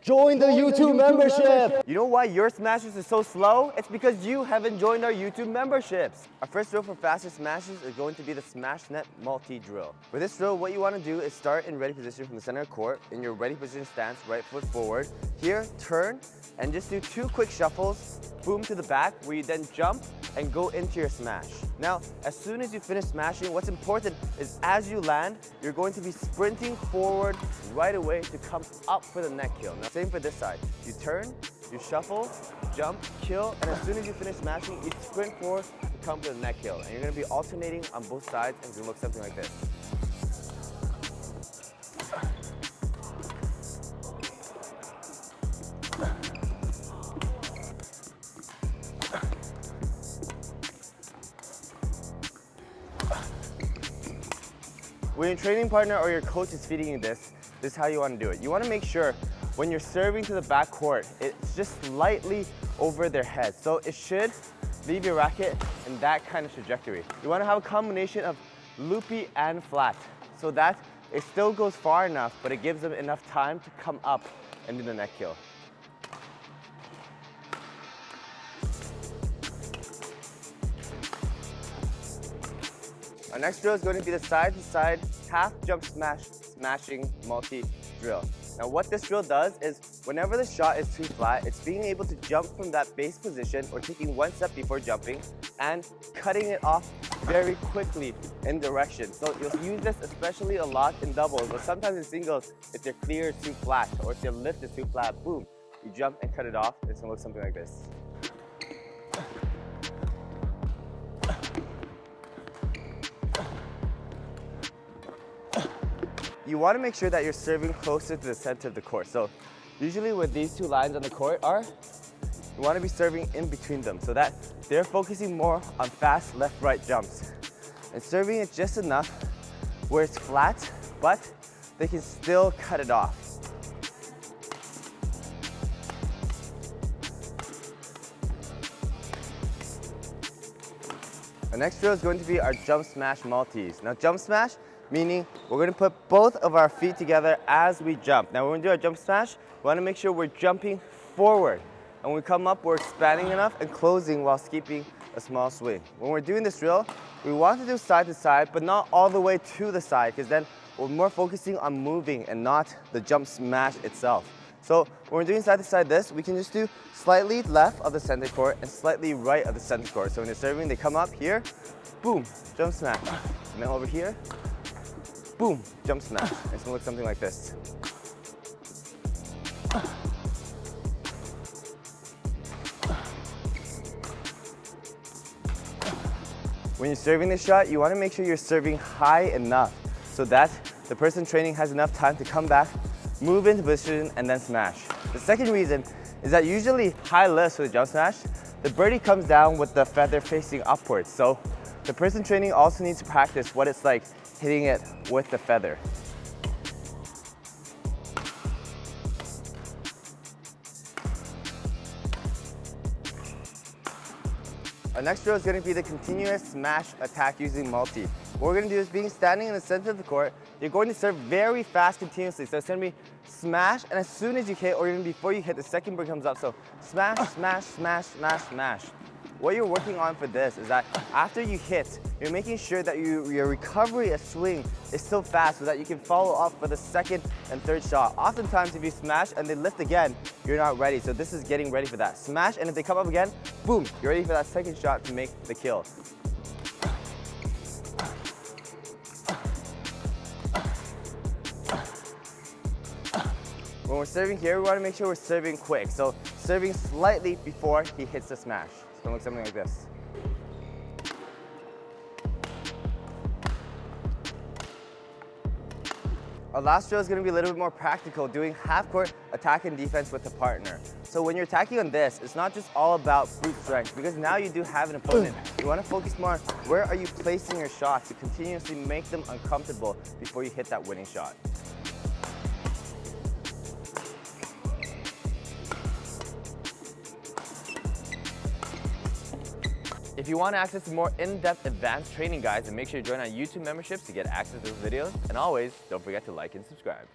Join the YouTube membership! You know why your smashes are so slow? It's because you haven't joined our YouTube memberships. Our first drill for faster smashes is going to be the Smash Net multi-drill. For this drill, what you want to do is start in ready position from the center of court. In your ready position stance, right foot forward. Here, turn and just do 2 quick shuffles, boom to the back, where you then jump and go into your smash. Now, as soon as you finish smashing, what's important is as you land, you're going to be sprinting forward right away to come up for the neck kill. Now, same for this side. You turn, you shuffle, jump, kill, and as soon as you finish smashing, you sprint forward to come for the neck kill. And you're going to be alternating on both sides, and it's going to look something like this. When your training partner or your coach is feeding you this is how you want to do it. You want to make sure when you're serving to the back court, it's just slightly over their head. So it should leave your racket in that kind of trajectory. You want to have a combination of loopy and flat so that it still goes far enough, but it gives them enough time to come up and do the neck kill. Our next drill is going to be the side-to-side half jump smash smashing multi-drill. Now what this drill does is whenever the shot is too flat, it's being able to jump from that base position or taking 1 step before jumping and cutting it off very quickly in direction. So you'll use this especially a lot in doubles, but sometimes in singles, if your clear is too flat or if your lift is too flat, boom, you jump and cut it off. It's gonna look something like this. You want to make sure that you're serving closer to the center of the court. So usually where these 2 lines on the court are, you want to be serving in between them so that they're focusing more on fast left-right jumps. And serving it just enough where it's flat, but they can still cut it off. Our next drill is going to be our jump smash multis. Now jump smash, meaning we're going to put both of our feet together as we jump. Now when we do our jump smash, we want to make sure we're jumping forward. And when we come up, we're expanding enough and closing while keeping a small swing. When we're doing this drill, we want to do side to side, but not all the way to the side, because then we're more focusing on moving and not the jump smash itself. So when we're doing side to side this, we can just do slightly left of the center court and slightly right of the center court. So when they're serving, they come up here, boom, jump smash. And then over here, boom, jump smash. It's gonna look something like this. When you're serving this shot, you wanna make sure you're serving high enough so that the person training has enough time to come back, move into position, and then smash. The second reason is that usually high lifts for the jump smash, the birdie comes down with the feather facing upwards. So the person training also needs to practice what it's like hitting it with the feather. Our next drill is going to be the continuous smash attack using multi. What we're going to do is being standing in the center of the court, you're going to serve very fast continuously. So it's going to be smash, and as soon as you hit, or even before you hit, the second bird comes up. So smash, smash, smash, smash, smash. What you're working on for this is that after you hit, you're making sure that your recovery at swing is still fast so that you can follow up for the second and third shot. Oftentimes, if you smash and they lift again, you're not ready. So this is getting ready for that. Smash, and if they come up again, boom, you're ready for that second shot to make the kill. When we're serving here, we want to make sure we're serving quick. So serving slightly before he hits the smash. It's going to look something like this. Our last drill is going to be a little bit more practical, doing half-court attack and defense with a partner. So when you're attacking on this, it's not just all about brute strength, because now you do have an opponent. You want to focus more on where are you placing your shots to continuously make them uncomfortable before you hit that winning shot. If you want access to more in-depth advanced training guides, then make sure you join our YouTube memberships to get access to those videos. And always, don't forget to like and subscribe.